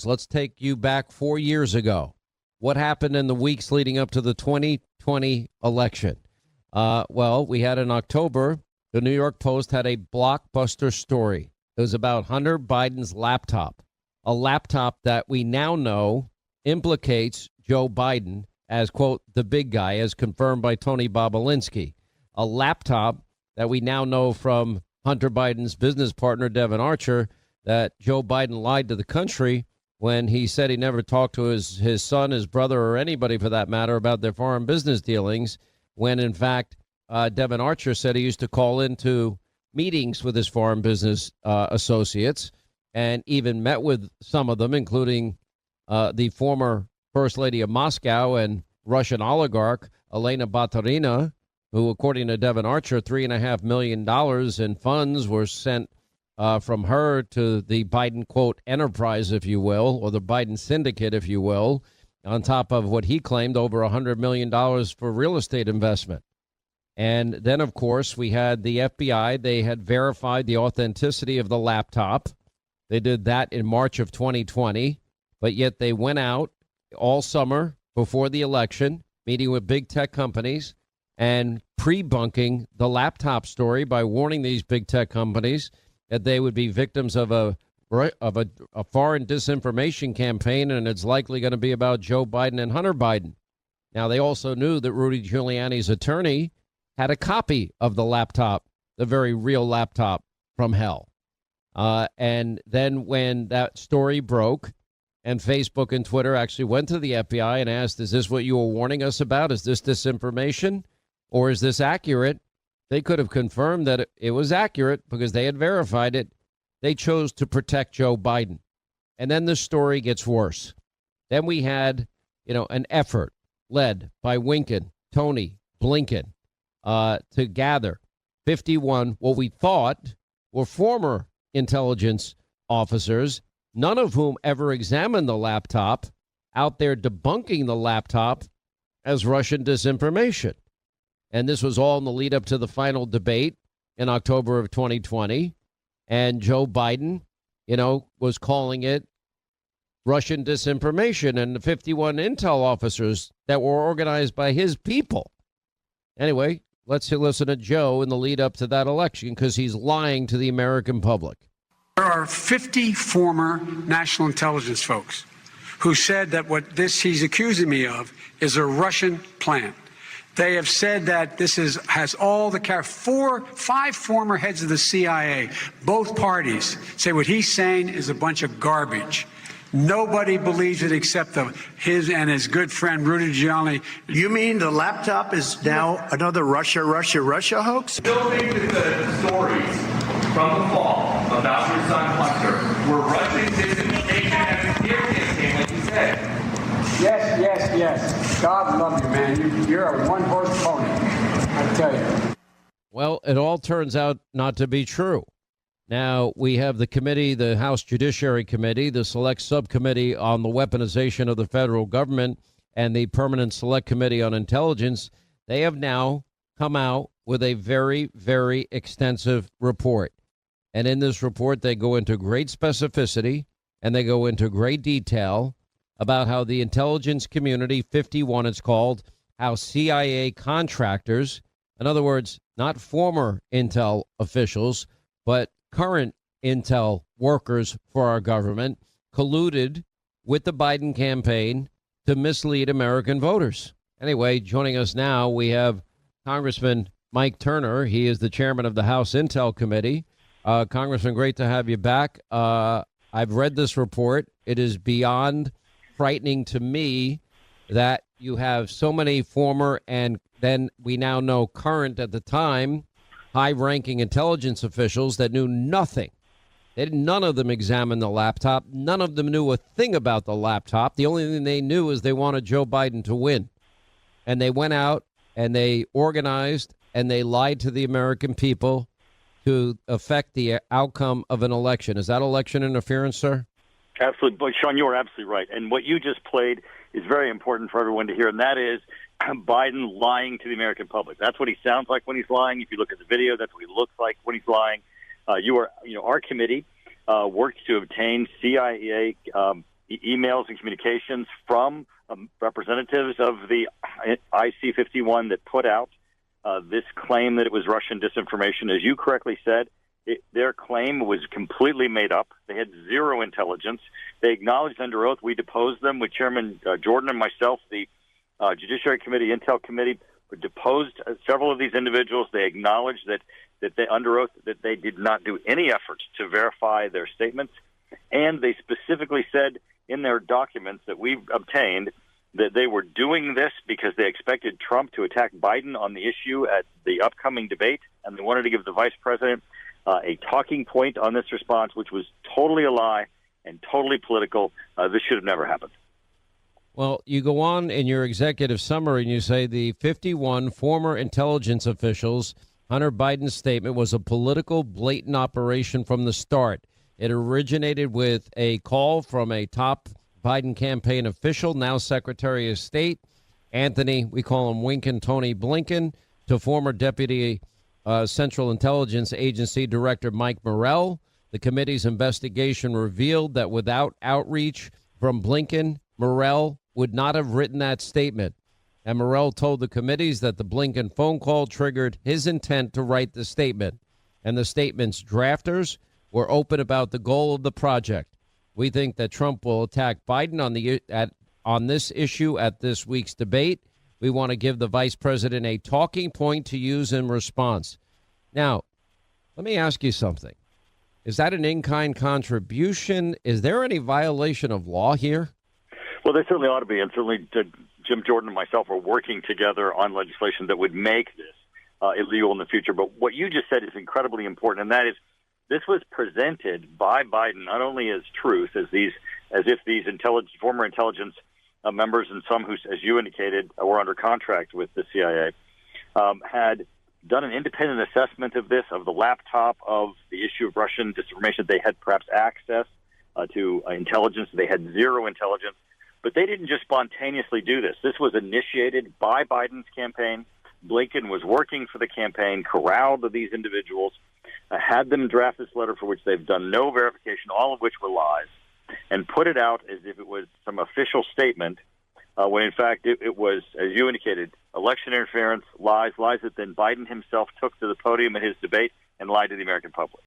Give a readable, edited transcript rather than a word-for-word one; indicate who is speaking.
Speaker 1: So let's take you back 4 years ago. What happened in the weeks leading up to the 2020 election? Well, we had in October, the New York Post had a blockbuster story. It was about Hunter Biden's laptop, a laptop that we now know implicates Joe Biden as, quote, the big guy, as confirmed by Tony Bobolinsky. A laptop that we now know from Hunter Biden's business partner, Devon Archer, that Joe Biden lied to the country when he said he never talked to his son, his brother, or anybody for that matter about their foreign business dealings, when in fact Devon Archer said he used to call into meetings with his foreign business associates and even met with some of them, including the former First Lady of Moscow and Russian oligarch Elena Baturina, who, according to Devon Archer, $3.5 million in funds were sent from her to the Biden, quote, enterprise, if you will, or the Biden syndicate, if you will, on top of what he claimed over $100 million for real estate investment. And then, of course, we had the FBI. They had verified the authenticity of the laptop. They did that in March of 2020, but yet they went out all summer before the election, meeting with big tech companies and pre-bunking the laptop story by warning these big tech companies that they would be victims of a foreign disinformation campaign, and it's likely going to be about Joe Biden and Hunter Biden. Now, they also knew that Rudy Giuliani's attorney had a copy of the laptop, the very real laptop from hell. And then when that story broke and Facebook and Twitter actually went to the FBI and asked, is this what you were warning us about? Is this disinformation or is this accurate? They could have confirmed that it was accurate because they had verified it. They chose to protect Joe Biden. And then the story gets worse. Then we had, an effort led by Tony Blinken, to gather 51, what we thought were former intelligence officers, none of whom ever examined the laptop, out there debunking the laptop as Russian disinformation. And this was all in the lead up to the final debate in October of 2020. And Joe Biden, was calling it Russian disinformation, and the 51 intel officers that were organized by his people. Anyway, let's listen to Joe in the lead up to that election because he's lying to the American public.
Speaker 2: There are 50 former national intelligence folks who said that what he's accusing me of is a Russian plant. They have said that this has all the five former heads of the CIA, both parties, say what he's saying is a bunch of garbage. Nobody believes it except his and his good friend Rudy Giuliani.
Speaker 3: You mean the laptop is now another Russia hoax?
Speaker 4: Still think that the stories from the fall about your son Hunter were Russian disinformation and a smear campaign, like you said.
Speaker 2: Yes. God love you, man. You're a one-horse pony, I tell you.
Speaker 1: Well, it all turns out not to be true. Now, we have the committee, the House Judiciary Committee, the Select Subcommittee on the Weaponization of the Federal Government, and the Permanent Select Committee on Intelligence. They have now come out with a very, very extensive report. And in this report, they go into great specificity and they go into great detail about how the intelligence community, 51 it's called, how CIA contractors, in other words, not former intel officials, but current intel workers for our government, colluded with the Biden campaign to mislead American voters. Anyway, joining us now, we have Congressman Mike Turner. He is the chairman of the House Intel Committee. Congressman, great to have you back. I've read this report. It is beyond frightening to me that you have so many former and then we now know current at the time high-ranking intelligence officials that knew nothing. None of them examined the laptop. None of them knew a thing about the laptop. The only thing they knew is they wanted Joe Biden to win. And they went out and they organized and they lied to the American people to affect the outcome of an election. Is that election interference, sir?
Speaker 5: Absolutely. But, Sean, you are absolutely right. And what you just played is very important for everyone to hear, and that is Biden lying to the American public. That's what he sounds like when he's lying. If you look at the video, that's what he looks like when he's lying. Our committee worked to obtain CIA, emails and communications from representatives of the IC-51 that put out this claim that it was Russian disinformation. As you correctly said, their claim was completely made up. They had zero intelligence. They acknowledged under oath. We deposed them with Chairman Jordan and myself. The Judiciary Committee, Intel Committee, deposed several of these individuals. They acknowledged that they under oath that they did not do any efforts to verify their statements, and they specifically said in their documents that we've obtained that they were doing this because they expected Trump to attack Biden on the issue at the upcoming debate, and they wanted to give the vice president a talking point on this response, which was totally a lie and totally political. This should have never happened.
Speaker 1: Well, you go on in your executive summary and you say the 51 former intelligence officials, Hunter Biden's statement was a political, blatant operation from the start. It originated with a call from a top Biden campaign official, now Secretary of State, Anthony, we call him Winkin' Tony Blinken, to former Deputy Central Intelligence Agency Director Mike Morrell. The committee's investigation revealed that without outreach from Blinken, Morrell would not have written that statement. And Morrell told the committees that the Blinken phone call triggered his intent to write the statement. And the statement's drafters were open about the goal of the project. We think that Trump will attack Biden on this issue at this week's debate. We want to give the vice president a talking point to use in response. Now, let me ask you something. Is that an in-kind contribution? Is there any violation of law here?
Speaker 5: Well, there certainly ought to be, and certainly Jim Jordan and myself are working together on legislation that would make this illegal in the future. But what you just said is incredibly important, and that is this was presented by Biden not only as truth, as if these former intelligence members and some who, as you indicated, were under contract with the CIA, had done an independent assessment of this, of the laptop, of the issue of Russian disinformation. They had perhaps access to intelligence. They had zero intelligence. But they didn't just spontaneously do this. This was initiated by Biden's campaign. Blinken was working for the campaign, corralled these individuals, had them draft this letter for which they've done no verification, all of which were lies, and put it out as if it was some official statement, when in fact it was, as you indicated, election interference, lies that then Biden himself took to the podium in his debate and lied to the American public.